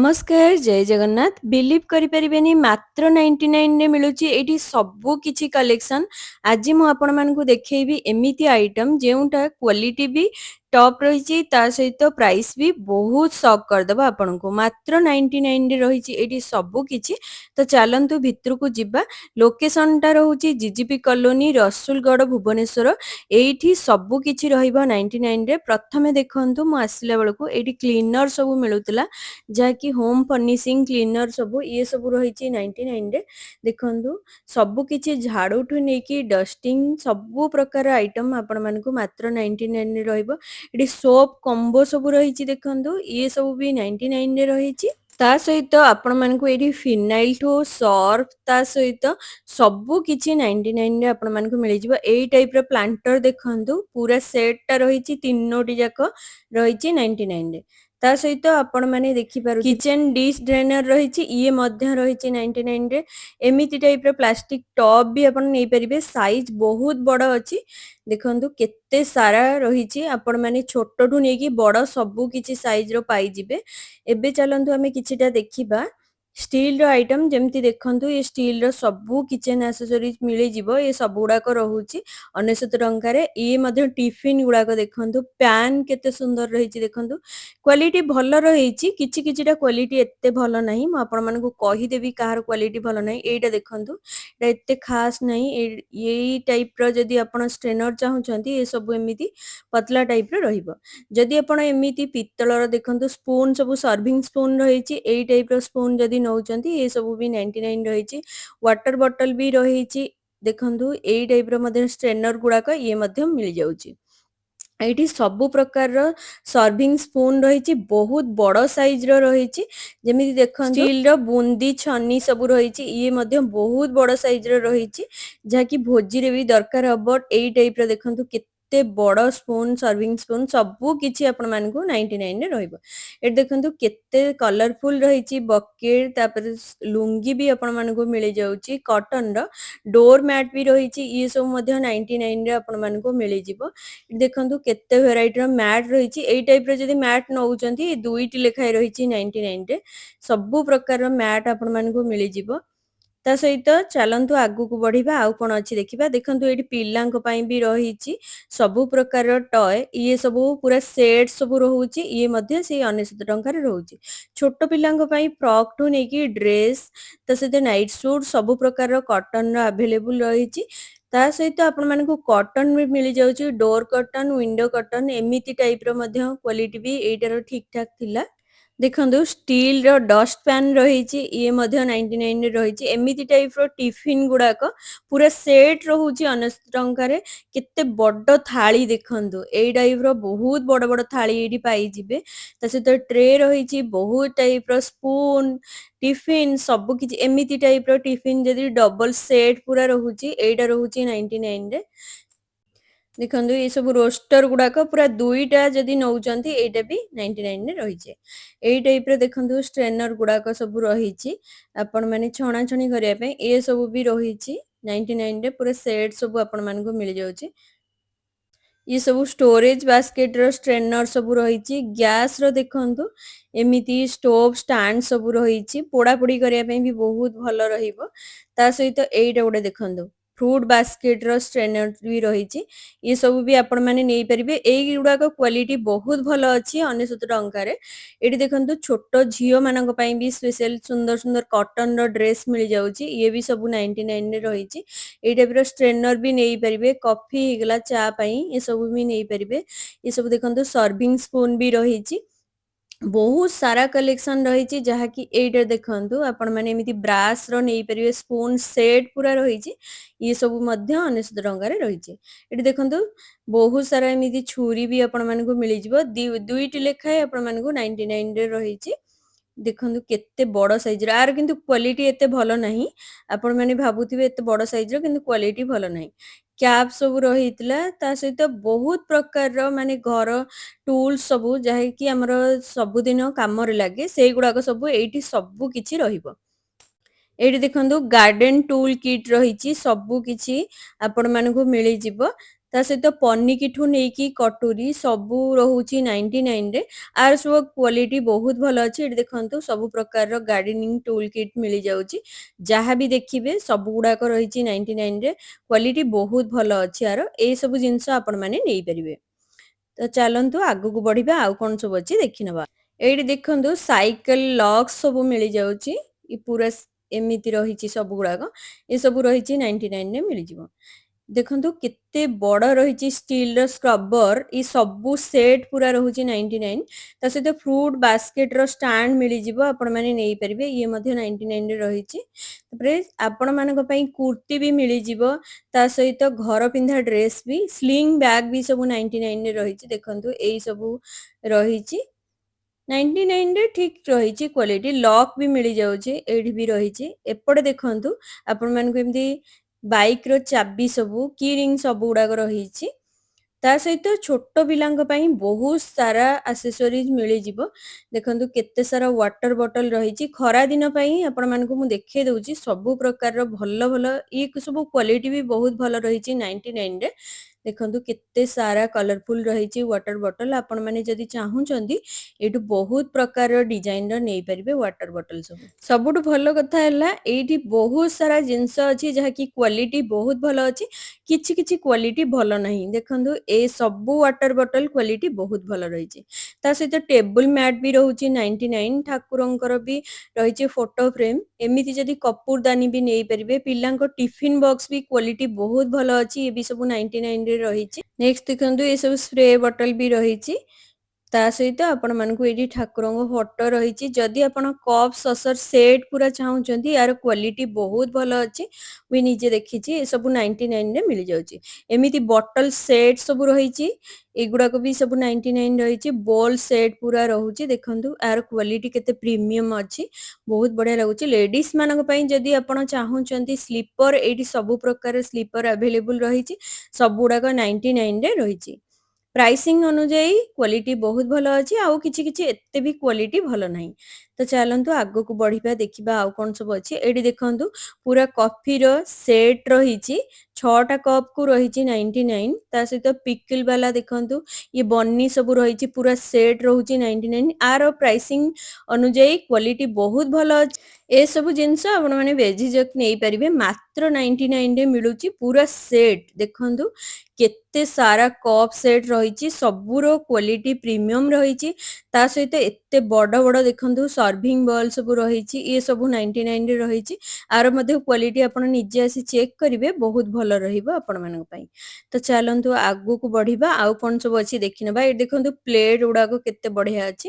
ନମସ୍କାର, ଜୟ ଜଗନ୍ନାଥ। ବିଲିଭ୍ କରିପାରିବେନି ମାତ୍ର 99 ରେ ମିଳୁଛି ଏଇଠି ସବୁ କିଛି କଲେକ୍ସନ। ଆଜି ମୁଁ ଆପଣମାନଙ୍କୁ ଦେଖେଇବି ଏମିତି ଆଇଟମ ଯେଉଁଟା କ୍ୱାଲିଟି ବି ଟପ୍ ରହିଛି, ତା ସହିତ ପ୍ରାଇସ୍ ବି ବହୁତ ସକ୍ କରିଦେବ ଆପଣଙ୍କୁ। ମାତ୍ର 99 ରେ ରହିଛି ଏଇଠି ସବୁ କିଛି। ତ ଚାଲନ୍ତୁ ଭିତରକୁ ଯିବା। ଲୋକେସନଟା ରହୁଛି ଜିଜିପି କଲୋନୀ, ରସୁଲଗଡ଼, ଭୁବନେଶ୍ୱର। ଏଇଠି ସବୁ କିଛି ରହିବ 99 ରେ। ପ୍ରଥମେ ଦେଖନ୍ତୁ, ମୁଁ ଆସିଲା ବେଳକୁ ଏଇଠି କ୍ଲିନର ସବୁ ମିଳୁଥିଲା, ଯାହାକି ହୋମ ଫର୍ଣ୍ଣିସିଂ କ୍ଲିନର ସବୁ, ଇଏ ସବୁ ରହିଛି 99 ରେ। ଦେଖନ୍ତୁ ସବୁ କିଛି ଝାଡୁଠୁ ନେଇକି ଡଷ୍ଟିଂ ସବୁ ପ୍ରକାର ଆଇଟମ ଆପଣମାନଙ୍କୁ ମାତ୍ର 99 ରେ ରହିବ। ଏଠି ସୋପ କମ୍ବୋ ସବୁ ରହିଛି, ଦେଖନ୍ତୁ ଇଏ ସବୁ ବି 99 ରେ ରହିଛି। ତା ସହିତ ଆପଣମାନଙ୍କୁ ଏଇଠି ଫିନାଇଲ ଠୁ ସର୍ଫ, ତା ସହିତ ସବୁ କିଛି 99 ରେ ଆପଣମାନଙ୍କୁ ମିଳିଯିବ। ଏଇ ଟାଇପ ର ପ୍ଲାଣ୍ଟର ଦେଖନ୍ତୁ, ପୁରା ସେଟ ଟା ରହିଛି, ତିନୋଟି ଯାକ ରହିଛି 99 ରେ। ତା ସହିତ ଆପଣ ମାନେ ଦେଖିପାରୁଥିବେ କିଚେନ ଡିଶ ଡ୍ରେନର ରହିଛି, ଇଏ ମଧ୍ୟ ରହିଛି 99 ରେ। ଏମିତି ଟାଇପ ର ପ୍ଲାଷ୍ଟିକ ଟବ୍ ବି ଆପଣ ନେଇପାରିବେ, ସାଇଜ ବହୁତ ବଡ ଅଛି। ଦେଖନ୍ତୁ କେତେ ସାରା ରହିଛି, ଆପଣ ମାନେ ଛୋଟଠୁ ନେଇକି ବଡ ସବୁ କିଛି ସାଇଜ ର ପାଇଯିବେ। ଏବେ ଚାଲନ୍ତୁ ଆମେ କିଛିଟା ଦେଖିବା ଷ୍ଟିଲ ର ଆଇଟମ। ଯେମିତି ଦେଖନ୍ତୁ ଏ ଷ୍ଟିଲ ର ସବୁ କିଚେନ ଆସେସରିଜ ମିଳିଯିବ। ଏ ସବୁ ଗୁଡାକ ରହୁଛି 99 ଟଙ୍କାରେ। ଇଏ ମଧ୍ୟ ଟିଫିନ ଗୁଡାକ ଦେଖନ୍ତୁ, ପ୍ୟାନ କେତେ ସୁନ୍ଦର ରହିଛି ଦେଖନ୍ତୁ। କ୍ୱାଲିଟି ଭଲ ରହିଛି, କିଛି କିଛିଟା କ୍ୱାଲିଟି ଏତେ ଭଲ ନାହିଁ। ମୁଁ ଆପଣମାନଙ୍କୁ କହିଦେବି କାହାର କ୍ୱାଲିଟି ଭଲ ନାହିଁ। ଏଇଟା ଦେଖନ୍ତୁ, ଏଇଟା ଏତେ ଖାସ୍ ନାହିଁ। ଏଇ ଟାଇପର ଯଦି ଆପଣ ଷ୍ଟ୍ରେନର ଚାହୁଁଛନ୍ତି, ଏ ସବୁ ଏମିତି ପତଲା ଟାଇପର ରହିବ। ଯଦି ଆପଣ ଏମିତି ପିତ୍ତଳର ଦେଖନ୍ତୁ ସ୍ପୁନ ସବୁ, ସର୍ଭିଂ ସ୍ପୁନ ରହିଛି, ଏଇ ଟାଇପର ସ୍ପୁନ ଯଦି ନଉଛନ୍ତି, ଏ ସବୁ ବି 99 ରହିଛି। ୱାଟର ବଟଲ ବି ରହିଛି, ଦେଖନ୍ତୁ ଏଇ ଟାଇପର ମଧ୍ୟ ଷ୍ଟ୍ରେନର ଗୁଡାକ ଇଏ ମଧ୍ୟ ମିଳିଯାଉଛି। ଏଇଠି ସବୁ ପ୍ରକାରର ସର୍ଭିଂ ସ୍ପୁନ ରହିଛି, ବହୁତ ବଡ ସାଇଜ ର ରହିଛି। ଯେମିତି ଦେଖନ୍ତୁ ଷ୍ଟିଲ ର ବୁନ୍ଦି ଛନି ସବୁ ରହିଛି, ଇଏ ମଧ୍ୟ ବହୁତ ବଡ ସାଇଜ ର ରହିଛି, ଯାହାକି ଭୋଜିରେ ବି ଦରକାର ହବ। ଏଇ ଟାଇପ ର ଦେଖନ୍ତୁ କେତେ ବଡ ସ୍ପୁନ, ସର୍ଭିଂ ସ୍ପୁନ ସବୁ କିଛି ଆପଣ ମାନଙ୍କୁ 99 ରେ ରହିବ। ଏଠି ଦେଖନ୍ତୁ କେତେ କଲରଫୁଲ ରହିଛି ବକେଟ, ତାପରେ ଲୁଙ୍ଗି ବି ଆପଣ ମାନଙ୍କୁ ମିଳିଯାଉଛି କଟନ ର। ଡୋର ମ୍ୟାଟ ବି ରହିଛି, ଇଏ ସବୁ ମଧ୍ୟ 99 ରେ ଆପଣ ମାନଙ୍କୁ ମିଳିଯିବ। ଦେଖନ୍ତୁ କେତେ ଭେରାଇଟିର ମ୍ୟାଟ ରହିଛି। ଏଇ ଟାଇପର ଯଦି ମ୍ୟାଟ ନଉଛନ୍ତି, ଦୁଇଟି ଲେଖାଏଁ ରହିଛି 99 ରେ। ସବୁ ପ୍ରକାରର ମ୍ୟାଟ ଆପଣ ମାନଙ୍କୁ ମିଳିଯିବ। ତା ସହିତ ଚାଲନ୍ତୁ ଆଗକୁ ବଢିବା, ଆଉ କଣ ଅଛି ଦେଖିବା। ଦେଖନ୍ତୁ ଏଇଠି ପିଲାଙ୍କ ପାଇଁ ବି ରହିଛି ସବୁ ପ୍ରକାରର ଟୟ, ଇଏ ସବୁ ପୁରା ସେଟ ସବୁ ରହୁଛି, ଇଏ ମଧ୍ୟ ସେଇ 99 ଟଙ୍କାରେ ରହୁଛି। ଛୋଟ ପିଲାଙ୍କ ପାଇଁ ଫ୍ରକ୍ ଠୁ ନେଇକି ଡ୍ରେସ, ତା ସହିତ ନାଇଟ ସୁଟ ସବୁ ପ୍ରକାରର କଟନର ଆଭେଲେବୁଲ ରହିଛି। ତା ସହିତ ଆପଣ ମାନଙ୍କୁ କଟନ ବି ମିଳିଯାଉଛି, ଡୋର କଟନ, ୱିଣ୍ଡୋ କଟନ, ଏମିତି ଟାଇପର ମଧ୍ୟ କ୍ୱାଲିଟି ବି ଏଇଟାର ଠିକ ଠାକ ଥିଲା। ଦେଖନ୍ତୁ ଷ୍ଟିଲ ର ଡଷ୍ଟ ପ୍ୟାନ ରହିଛି, ଇଏ ମଧ୍ୟ 99 ରେ ରହିଛି। ଏମିତି ଟାଇପର ଟିଫିନ ଗୁଡାକ ପୁରା ସେଟ ରହୁଛି 99 ଟଙ୍କାରେ। କେତେ ବଡ ଥାଳି ଦେଖନ୍ତୁ, ଏଇ ଟାଇପର ବହୁତ ବଡ ବଡ ଥାଳି ଏଇଠି ପାଇଯିବେ। ତା ସହିତ ଟ୍ରେ ରହିଛି, ବହୁତ ଟାଇପର ସ୍ପୁନ, ଟିଫିନ ସବୁ କିଛି। ଏମିତି ଟାଇପର ଟିଫିନ ଯଦି ଡବଲ ସେଟ ପୁରା ରହୁଛି, ଏଇଟା ରହୁଛି 99 ରେ। ଦେଖନ୍ତୁ ଏ ସବୁ ରୋଷ୍ଟର ଗୁଡାକ ପୁରା ଦୁଇଟା ଯଦି ନଉଛନ୍ତି, ଏଇଟା ବି 99 ରେ ରହିଛି। ଏଇ ଟାଇପର ଦେଖନ୍ତୁ ଷ୍ଟ୍ରେନର ଗୁଡାକ ସବୁ ରହିଛି, ଆପଣ ମାନେ ଛଣାଛଣି କରିବା ପାଇଁ। ଏ ସବୁ ବି ରହିଛି 99 ରେ, ପୁରା ସେଟ ସବୁ ଆପଣ ମାନଙ୍କୁ ମିଳିଯାଉଛି। ये सब स्टोरेज बास्केट रो स्ट्रेनर सब रही। गैस रो देखंतु एमिति स्टोव स्टैंड सब रही, पोड़ा पोड़ी करने भी बहुत भल रहिबो। ता सहित एटा गोटे देखंतु फ्रूट बास्केट रो स्ट्रेनर भी रही। ये सब भी आपण माने नहीं परिबे। एई गुडा को क्वालिटी बहुत भल अछि 99 टंका रे। एटी देखंतु छोटो झियो मानक पई भी स्पेशल सुंदर सुंदर कॉटन रो ड्रेस मिल जाउची। ये भी सब 99 रे रही। एई टाइप रो स्ट्रेनर भी नहीं परिबे, कॉफी हिगला चा पई ये सब भी नहीं परिबे। ये सब देखंतु सर्विंग स्पून भी रही। बहुत सारा कलेक्शन रही, जहाँकि एटा देखंतु आपण माने एमिति ब्रास रो नहीं परिबे, स्पून सेट पूरा रही। ये सब मध्य 99 टंका रे रही। एटी देखंतु बहुत सारा एमिति छुरी भी आपण मानकु मिली जिवो। दुईटी लेखाए आपण मानकु 99 रे रही। देखंतु केते बड़ साइज रो, आर किंतु क्वालिटी एते भलो नहीं। आपण माने भाबुथिबे एते बड़ साइज रो, किंतु क्वालिटी भलो नहीं। कैप सब रहीतला, ता सहित बहुत प्रकार रो माने घर टूल्स सब जहा कि हमर सबुदिन काम रे लागे, सेई गुडाक सब एठी सब किछि रहिबो। ଏଇଠି ଦେଖନ୍ତୁ ଗାର୍ଡେନ ଟୁଲ କିଟ୍ ରହିଛି ସବୁ କିଛି ଆପଣ ମାନଙ୍କୁ ମିଳିଯିବ ତା ସହିତ ପନିକିଠୁ ନେଇକି କଟୁରୀ ସବୁ ରହୁଛି 99 ରେ ଆର ସବୁ କ୍ୱାଲିଟି ବହୁତ ଭଲ ଅଛି ଏଠି ଦେଖନ୍ତୁ ସବୁ ପ୍ରକାରର ଗାର୍ଡେନିଂ ଟୁଲ କିଟ୍ ମିଳିଯାଉଛି ଯାହା ବି ଦେଖିବେ ସବୁ ଗୁଡାକ ରହିଛି 99 ରେ କ୍ୱାଲିଟି ବହୁତ ଭଲ ଅଛି ଆର ଏଇ ସବୁ ଜିନିଷ ଆପଣ ମାନେ ନେଇପାରିବେ ତ ଚାଲନ୍ତୁ ଆଗକୁ ବଢିବା ଆଉ କଣ ସବୁ ଅଛି ଦେଖିନବା ଏଇଠି ଦେଖନ୍ତୁ ସାଇକେଲ ଲକ୍ସ ସବୁ ମିଳିଯାଉଛି ପୁରା ଏମିତି ରହିଛି ସବୁ ଗୁଡାକ ଏସବୁ ରହିଛି 99 ରେ ମିଳିଯିବ ଦେଖନ୍ତୁ କେତେ ବଡ ରହିଛି ଷ୍ଟିଲ ର ସ୍କ୍ରବର ଏ ସବୁ ସେଟ୍ ପୁରା ରହୁଛି 99 ତା ସହିତ ଫ୍ରୁଟ ବାସ୍କେଟ ର ଷ୍ଟାଣ୍ଡ ମିଳିଯିବ ଆପଣ ମାନେ ନେଇପାରିବେ ଇଏ ମଧ୍ୟ 99 ରେ ରହିଛି ତାପରେ ଆପଣ ମାନଙ୍କ ପାଇଁ କୁର୍ତ୍ତି ବି ମିଳିଯିବ ତା ସହିତ ଘର ପିନ୍ଧା ଡ୍ରେସ୍ ବି ସ୍ଲିଙ୍ଗ ବ୍ୟାଗ ବି ସବୁ 99 ରେ ରହିଛି ଦେଖନ୍ତୁ ଏଇ ସବୁ ରହିଛି 99 ରେ ଠିକ ରହିଛି କ୍ୱାଲିଟି ଲକ୍ ବି ମିଳିଯାଉଛି ଏଇଠି ବି ରହିଛି ଏପଟେ ଦେଖନ୍ତୁ ଆପଣ ମାନଙ୍କୁ ଏମିତି ବାଇକ ର ଚାବି ସବୁ କି ରିଙ୍ଗ ସବୁ ଗୁଡାକ ରହିଛି ତା ସହିତ ଛୋଟ ପିଲାଙ୍କ ପାଇଁ ବହୁତ ସାରା ଆସେସରିଜ ମିଳିଯିବ ଦେଖନ୍ତୁ କେତେ ସାରା ୱାଟର ବଟଲ ରହିଛି ଖରା ଦିନ ପାଇଁ ଆପଣ ମାନଙ୍କୁ ମୁଁ ଦେଖେଇ ଦଉଛି ସବୁ ପ୍ରକାରର ଭଲ ଭଲ ଇଏ ସବୁ କ୍ୱାଲିଟି ବି ବହୁତ ଭଲ ରହିଛି 99 ରେ ଦେଖନ୍ତୁ କେତେ ସାରା କଲରଫୁଲ ରହିଛି ୱାଟର ବଟଲ ଆପଣ ମାନେ ଯଦି ଚାହୁଁଛନ୍ତି ଏଇଠୁ ବହୁତ ପ୍ରକାରର ଡିଜାଇନର ନେଇପାରିବେ ୱାଟର ବଟଲ ସବୁ ସବୁଠୁ ଭଲ କଥା ହେଲା ଏଇଠି ବହୁତ ସାରା ଜିନିଷ ଅଛି ଯାହାକି କ୍ୱାଲିଟି ବହୁତ ଭଲ ଅଛି କିଛି କିଛି କ୍ୱାଲିଟି ଭଲ ନାହିଁ ଦେଖନ୍ତୁ ଏ ସବୁ ୱାଟର ବଟଲ କ୍ୱାଲିଟି ବହୁତ ଭଲ ରହିଛି ତା ସହିତ ଟେବୁଲ ମ୍ୟାଟ ବି ରହୁଛି 99 ଠାକୁରଙ୍କର ବି ରହିଛି ଫଟୋ ଫ୍ରେମ ଏମିତି ଯଦି କପୁର ଦାନୀ ବି ନେଇପାରିବେ ପିଲାଙ୍କ ଟିଫିନ ବକ୍ସ ବି କ୍ୱାଲିଟି ବହୁତ ଭଲ ଅଛି ଏ ବି ସବୁ 99 ରେ ରହିଛି ନେକ୍ସଟ ଦେଖନ୍ତୁ ଏ ସବୁ ସ୍ପ୍ରେ ବଟଲ ବି ରହିଛି ତା ସହିତ ଆପଣ ମାନଙ୍କୁ ଏଇଠି ଠାକୁରଙ୍କ ଫଟୋ ରହିଛି ଯଦି ଆପଣ କପ୍ ସସର ସେଟ୍ ପୁରା ଚାହୁଁଛନ୍ତି ୟାର କ୍ୱାଲିଟି ବହୁତ ଭଲ ଅଛି ମୁଁ ନିଜେ ଦେଖିଛି ଏସବୁ 99 ରେ ମିଳିଯାଉଛି ଏମିତି ବଟଲ ସେଟ୍ ସବୁ ରହିଛି ଏଗୁଡାକ ବି ସବୁ 99 ରହିଛି ବୋଲ ସେଟ୍ ପୁରା ରହୁଛି ଦେଖନ୍ତୁ ଏହାର କ୍ୱାଲିଟି କେତେ ପ୍ରିମିୟମ ଅଛି ବହୁତ ବଢିଆ ଲାଗୁଛି ଲେଡିଜ ମାନଙ୍କ ପାଇଁ ଯଦି ଆପଣ ଚାହୁଁଛନ୍ତି ସ୍ଲିପର ଏଇଠି ସବୁ ପ୍ରକାର ସ୍ଲିପର ଆଭେଲେବୁଲ ରହିଛି ସବୁ ଗୁଡାକ 99 ରେ ରହିଛି ପ୍ରାଇସିଂ ଅନୁଯାୟୀ କ୍ୱାଲିଟି ବହୁତ ଭଲ ଅଛି ଆଉ କିଛି କିଛି ଏତେ ବି କ୍ୱାଲିଟି ଭଲ ନାହିଁ ତ ଚାଲନ୍ତୁ ଆଗକୁ ବଢିବା ଦେଖିବା ଆଉ କଣ ସବୁ ଅଛି ଏଇଠି ଦେଖନ୍ତୁ ପୁରା କଫିର ସେଟ୍ ରହିଛି ଛଅଟା କପ୍ କୁ ରହିଛି 99 ତା ସହିତ ପିକିଲ ବାଲା ଦେଖନ୍ତୁ ଇଏ ବନି ସବୁ ରହିଛି ପୁରା ସେଟ୍ ରହୁଛି 99 ଆର ପ୍ରାଇସିଂ ଅନୁଯାୟୀ କ୍ୱାଲିଟି ବହୁତ ଭଲ ଅଛି ଏସବୁ ଜିନିଷ ଆପଣ ମାନେ ବେଜିଜକ ନେଇପାରିବେ ମାତ୍ର 99 ରେ ମିଳୁଛି ପୁରା ସେଟ୍ ଦେଖନ୍ତୁ କେତେ ସାରା କପ୍ ସେଟ୍ ରହିଛି ସବୁର କ୍ୱାଲିଟି ପ୍ରିମିୟମ ରହିଛି ତା ସହିତ ଏତେ ବଡ ବଡ ଦେଖନ୍ତୁ ସର୍ଭିଂ ବଲ୍ ସବୁ ରହିଛି ଇଏ ସବୁ 99 ରେ ରହିଛି ଆର ମଧ୍ୟ କ୍ୱାଲିଟି ଆପଣ ନିଜେ ଆସି ଚେକ୍ କରିବେ ବହୁତ ଭଲ ରହିବ ଆପଣ ମାନଙ୍କ ପାଇଁ ତ ଚାଲନ୍ତୁ ଆଗକୁ ବଢିବା ଆଉ କଣ ସବୁ ଅଛି ଦେଖିନବା ଏଠି ଦେଖନ୍ତୁ ପ୍ଲେଟ ଗୁଡାକ କେତେ ବଢିଆ ଅଛି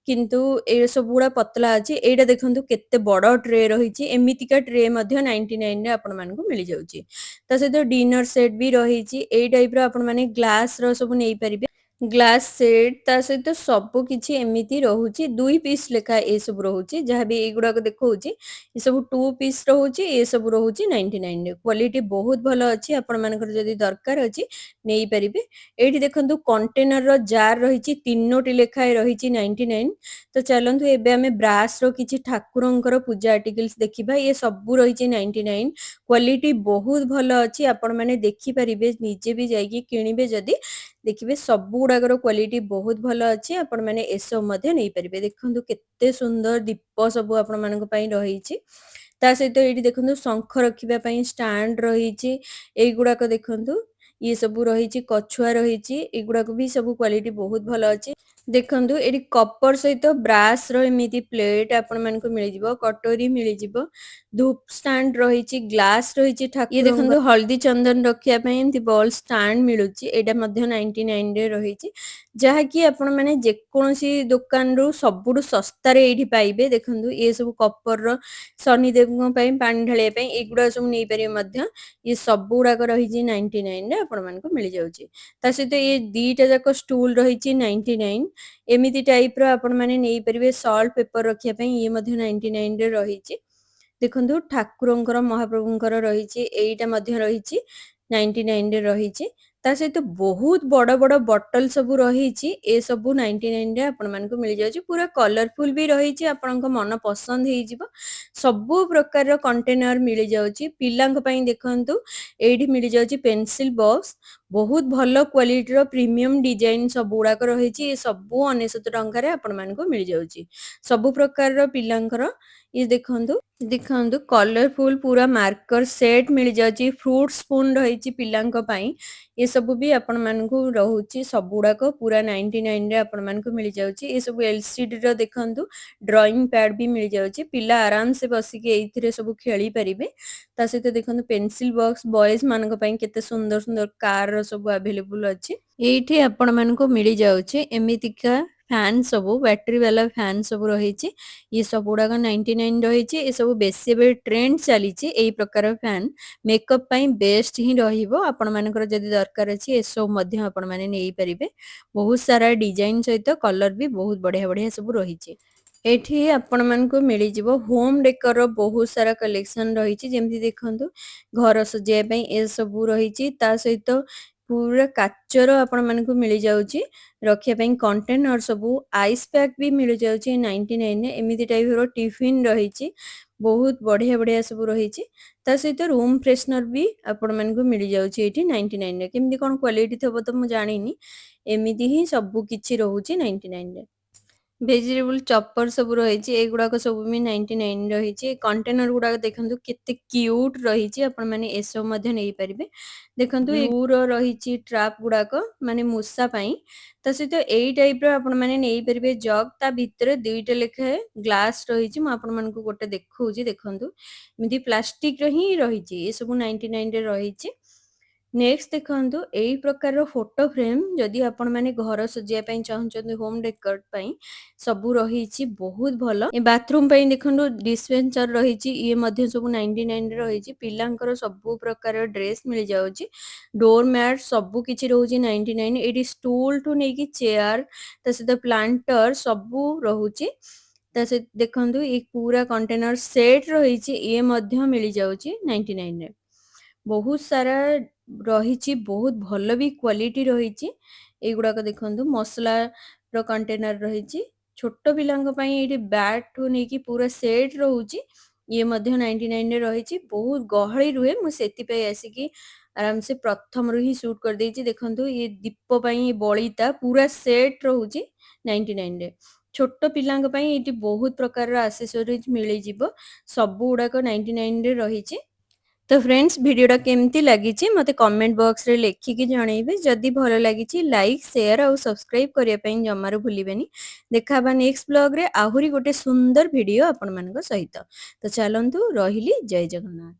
କିନ୍ତୁ ଏ ସବୁ ଗୁଡା ପତଳା ଅଛି ଏଇଟା ଦେଖନ୍ତୁ କେତେ ବଡ ଟ୍ରେ ରହିଛି ଏମିତିକା ଟ୍ରେ ମଧ୍ୟ 99 ରେ ଆପଣ ମାନଙ୍କୁ ମିଳିଯାଉଛି ତା ସହିତ ଡିନର ସେଟ ବି ରହିଛି ଏଇ ଟାଇପ ର ଆପଣ ମାନେ ଗ୍ଲାସ ର ସବୁ ନେଇପାରିବେ ଗ୍ଲାସ ସେଟ ତା ସହିତ ସବୁ କିଛି ଏମିତି ରହୁଛି 2 ପିସ୍ ଲେଖା ଏସବୁ ରହୁଛି ଯାହାବି ଏଇଗୁଡାକ ଦେଖଉଛି ଏ ସବୁ 2 ପିସ୍ ରହୁଛି ଏ ସବୁ ରହୁଛି 99 ରେ କ୍ୱାଲିଟି ବହୁତ ଭଲ ଅଛି ଆପଣ ମାନଙ୍କର ଯଦି ଦରକାର ଅଛି ନେଇପାରିବେ ଏଇଠି ଦେଖନ୍ତୁ କଣ୍ଟେନର ର ଜାର ରହିଛି 3ଟି ଲେଖାଏ ରହିଛି 99 ତ ଚାଲନ୍ତୁ ଏବେ ଆମେ ବ୍ରାସ ର କିଛି ଠାକୁରଙ୍କର ପୂଜା ଆର୍ଟିକଲ୍ସ ଦେଖିବା ଇଏ ସବୁ ରହିଛି 99 କ୍ୱାଲିଟି ବହୁତ ଭଲ ଅଛି ଆପଣ ମାନେ ଦେଖିପାରିବେ ନିଜେ ବି ଯାଇକି କିଣିବେ ଯଦି ଦେଖିବେ ସବୁ ଗୁଡାକର କ୍ୱାଲିଟି ବହୁତ ଭଲ ଅଛି ଆପଣ ମାନେ ଏସବୁ ମଧ୍ୟ ନେଇପାରିବେ ଦେଖନ୍ତୁ କେତେ ସୁନ୍ଦର ଦୀପ ସବୁ ଆପଣ ମାନଙ୍କ ପାଇଁ ରହିଛି ତା ସହିତ ଏଇଠି ଦେଖନ୍ତୁ ଶଙ୍ଖ ରଖିବା ପାଇଁ ଷ୍ଟାଣ୍ଡ ରହିଛି ଏଇଗୁଡାକ ଦେଖନ୍ତୁ ଇଏ ସବୁ ରହିଛି କଛୁଆ ରହିଛି ଏଗୁଡାକ ବି ସବୁ କ୍ୱାଲିଟି ବହୁତ ଭଲ ଅଛି ଦେଖନ୍ତୁ ଏଠି କପର ସହିତ ବ୍ରାସ ର ଏମିତି ପ୍ଲେଟ ଆପଣ ମାନଙ୍କୁ ମିଳିଯିବ କଟୋରୀ ମିଳିଯିବ ଧୂପ ଷ୍ଟାଣ୍ଡ ରହିଛି ଗ୍ଲାସ ରହିଛି ଇଏ ଦେଖନ୍ତୁ ହଳଦୀ ଚନ୍ଦନ ରଖିବା ପାଇଁ ଏମିତି ବଲ ଷ୍ଟାଣ୍ଡ ମିଳୁଛି ଏଇଟା ମଧ୍ୟ 99 ରେ ରହିଛି ଯାହାକି ଆପଣ ମାନେ ଯେକୌଣସି ଦୋକାନରୁ ସବୁଠୁ ଶସ୍ତାରେ ଏଇଠି ପାଇବେ ଦେଖନ୍ତୁ ଇଏ ସବୁ କପର ର ଶନିଦେବଙ୍କ ପାଇଁ ପାଣି ଢାଳିବା ପାଇଁ ଏଇଗୁଡା ସବୁ ନେଇପାରିବେ ମଧ୍ୟ ଇଏ ସବୁ ଗୁଡାକ ରହିଛି 99 ରେ ଆପଣ ମାନଙ୍କୁ ମିଳିଯାଉଛି ତା ସହିତ ଇଏ ଦିଟା ଯାକ ଷ୍ଟୁଲ ରହିଛି 99 ଏମିତି ଟାଇପ ର ଆପଣ ମାନେ ନେଇପାରିବେ ସଲ୍ଟ ପେପର ରଖିବା ପାଇଁ ଇଏ ମଧ୍ୟ 99 ରେ ରହିଛି ଦେଖନ୍ତୁ ଠାକୁରଙ୍କର ମହାପ୍ରଭୁଙ୍କର ରହିଛି ଏଇଟା ମଧ୍ୟ ରହିଛି 99 ରେ ରହିଛି ତା ସହିତ ବହୁତ ବଡ଼ ବଡ଼ ବଟଲ ସବୁ ରହିଛି ଏ ସବୁ 99 ରେ ଆପଣମାନଙ୍କୁ ମିଳିଯାଉଛି ପୁରା କଲରଫୁଲ ବି ରହିଛି ଆପଣଙ୍କ ମନ ପସନ୍ଦ ହେଇଯିବ ସବୁ ପ୍ରକାରର କଣ୍ଟେନର ମିଳିଯାଉଛି ପିଲାଙ୍କ ପାଇଁ ଦେଖନ୍ତୁ ଏଇଠି ମିଳିଯାଉଛି ପେନସିଲ ବକ୍ସ ବହୁତ ଭଲ କ୍ୱାଲିଟିର ପ୍ରିମିୟମ ଡିଜାଇନ ସବୁ ଗୁଡାକ ରହିଛି ଏ ସବୁ 99 ଟଙ୍କାରେ ଆପଣମାନଙ୍କୁ ମିଳିଯାଉଛି ସବୁ ପ୍ରକାରର ପିଲାଙ୍କର ଇଏ ଦେଖନ୍ତୁ କଲରଫୁଲ ପୁରା ମାର୍କର ସେଟ୍ ମିଳିଯାଉଛି ଫ୍ରୁଟ ସ୍ପୁନ ରହିଛି ପିଲାଙ୍କ ପାଇଁ ଏସବୁ ବି ଆପଣମାନଙ୍କୁ ରହୁଛି ସବୁଗୁଡାକ ପୁରା 99ରେ ଆପଣମାନଙ୍କୁ ମିଳିଯାଉଛି ଏସବୁ ଏଲସିଡିର ଦେଖନ୍ତୁ ଡ୍ରଇଂ ପ୍ୟାଡ୍ ବି ମିଳିଯାଉଛି ପିଲା ଆରାମସେ ବସିକି ଏଇଥିରେ ସବୁ ଖେଳି ପାରିବେ ତା ସହିତ ଦେଖନ୍ତୁ ପେନସିଲ ବକ୍ସ ବଏଜ ମାନଙ୍କ ପାଇଁ କେତେ ସୁନ୍ଦର ସୁନ୍ଦର କାର ସବୁ ଆଭେଲେବୁଲ ଅଛି ଏଇଠି ଆପଣମାନଙ୍କୁ ମିଳିଯାଉଛି ଏମିତିକା ଫ୍ୟାନ ସବୁ ବ୍ୟାଟେରୀ ବାଲା ଫ୍ୟାନ ସବୁ ରହିଛି ଇଏ ସବୁ ଗୁଡାକ 99 ରହିଛି ଏସବୁ ବେଶୀ ଏବେ ଟ୍ରେଣ୍ଡ ଚାଲିଛି ଏଇ ପ୍ରକାର ଫ୍ୟାନ ମେକଅପ୍ ପାଇଁ ବେଷ୍ଟ ହିଁ ରହିବ ଆପଣମାନଙ୍କର ଯଦି ଦରକାର ଅଛି ଏସବୁ ମଧ୍ୟ ଆପଣମାନେ ନେଇପାରିବେ ବହୁତ ସାରା ଡିଜାଇନ ସହିତ କଲର ବି ବହୁତ ବଢିଆ ବଢିଆ ସବୁ ରହିଛି ଏଠି ଆପଣମାନଙ୍କୁ ମିଳିଯିବ ହୋମ ଡେକୋରର ବହୁତ ସାରା କଲେକ୍ସନ ରହିଛି ଯେମିତି ଦେଖନ୍ତୁ ଘର ସଜେଇବା ପାଇଁ ଏସବୁ ରହିଛି ତା ସହିତ ପୁରା କାଚର ଆପଣମାନଙ୍କୁ ମିଳିଯାଉଛି ରଖିବା ପାଇଁ କଣ୍ଟେନର ସବୁ ଆଇସ୍ ପ୍ୟାକ୍ ବି ମିଳିଯାଉଛି 99ରେ ଏମିତି ଟାଇପର ଟିଫିନ ରହିଛି ବହୁତ ବଢିଆ ବଢିଆ ସବୁ ରହିଛି ତା ସହିତ ରୁମ୍ ଫ୍ରେଶନର ବି ଆପଣମାନଙ୍କୁ ମିଳିଯାଉଛି ଏଇଠି 99ରେ କେମିତି କଣ କ୍ୱାଲିଟି ଥିବ ତ ମୁଁ ଜାଣିନି ଏମିତି ହିଁ ସବୁ କିଛି ରହୁଛି 99ରେ ଭେଜିଟେବୁଲ ଚପର ସବୁ ରହିଛି ଏଗୁଡାକ ସବୁ ବି 99 ରହିଛି କଣ୍ଟେନର ଗୁଡାକ ଦେଖନ୍ତୁ କେତେ କ୍ୟୁଟ ରହିଛି ଆପଣମାନେ ଏସବୁ ମଧ୍ୟ ନେଇପାରିବେ ଦେଖନ୍ତୁ ବ୍ଲୁର ରହିଛି ଟ୍ରାପ୍ ଗୁଡାକ ମାନେ ମୂଷା ପାଇଁ ତା ସହିତ ଏଇ ଟାଇପର ଆପଣମାନେ ନେଇପାରିବେ ଜଗ ତା ଭିତରେ ଦୁଇଟା ଲେଖାଏଁ ଗ୍ଲାସ ରହିଛି ମୁଁ ଆପଣମାନଙ୍କୁ ଗୋଟେ ଦେଖଉଛି ଦେଖନ୍ତୁ ଏମିତି ପ୍ଲାଷ୍ଟିକର ହିଁ ରହିଛି ଏସବୁ 99ରେ ରହିଛି ନେକ୍ସଟ ଦେଖନ୍ତୁ ଏଇ ପ୍ରକାରର ଫଟୋ ଫ୍ରେମ ଯଦି ଆପଣମାନେ ଘର ସଜେଇବା ପାଇଁ ଚାହୁଁଛନ୍ତି ହୋମ ଡେକୋର ପାଇଁ ସବୁ ରହିଛି ବହୁତ ଭଲ ଏ ବାଥରୁମ ପାଇଁ ଦେଖନ୍ତୁ ଡିସପେନ୍ସର ରହିଛି ଇଏ ମଧ୍ୟ ସବୁ 99ରେ ରହିଛି ପିଲାଙ୍କର ସବୁ ପ୍ରକାର ଡ୍ରେସ ମିଳିଯାଉଛି ଡୋର ମ୍ୟାଟ ସବୁ କିଛି ରହୁଛି 99 ଏଇଠି ଷ୍ଟୁଲ ଠୁ ନେଇକି ଚେୟାର ତା ସହିତ ପ୍ଲାଣ୍ଟର ସବୁ ରହୁଛି ତା ସହିତ ଦେଖନ୍ତୁ ଏ ପୁରା କଣ୍ଟେନର ସେଟ ରହିଛି ଇଏ ମଧ୍ୟ ମିଳିଯାଉଛି 99ରେ ବହୁତ ସାରା ରହିଛି ବହୁତ ଭଲ ବି କ୍ୱାଲିଟି ରହିଛି ଏଇଗୁଡାକ ଦେଖନ୍ତୁ ମସଲାର କଣ୍ଟେନର ରହିଛି ଛୋଟ ପିଲାଙ୍କ ପାଇଁ ଏଇଠି ବ୍ୟାଟ୍ ଠୁ ନେଇକି ପୁରା ସେଟ୍ ରହୁଛି ଇଏ ମଧ୍ୟ 99ରେ ରହିଛି ବହୁତ ଗହଳି ରୁହେ ମୁଁ ସେଥିପାଇଁ ଆସିକି ଆରାମସେ ପ୍ରଥମରୁ ହିଁ ସୁଟ୍ କରିଦେଇଛି ଦେଖନ୍ତୁ ଇଏ ଦୀପ ପାଇଁ ବଳିତା ପୁରା ସେଟ୍ ରହୁଛି 99ରେ ଛୋଟ ପିଲାଙ୍କ ପାଇଁ ଏଇଠି ବହୁତ ପ୍ରକାରର ଆସେସରିଜ ମିଳିଯିବ ସବୁ ଗୁଡାକ 99ରେ ରହିଛି ତ ଫ୍ରେଣ୍ଡସ୍ ଭିଡ଼ିଓଟା କେମିତି ଲାଗିଛି ମୋତେ କମେଣ୍ଟ ବକ୍ସରେ ଲେଖିକି ଜଣେଇବେ ଯଦି ଭଲ ଲାଗିଛି ଲାଇକ୍ ସେୟାର ଆଉ ସବସ୍କ୍ରାଇବ୍ କରିବା ପାଇଁ ଜମାରୁ ଭୁଲିବେନି ଦେଖା ହବା ନେକ୍ସଟ ବ୍ଲଗରେ ଆହୁରି ଗୋଟେ ସୁନ୍ଦର ଭିଡ଼ିଓ ଆପଣମାନଙ୍କ ସହିତ ତ ଚାଲନ୍ତୁ ରହିଲି ଜୟ ଜଗନ୍ନାଥ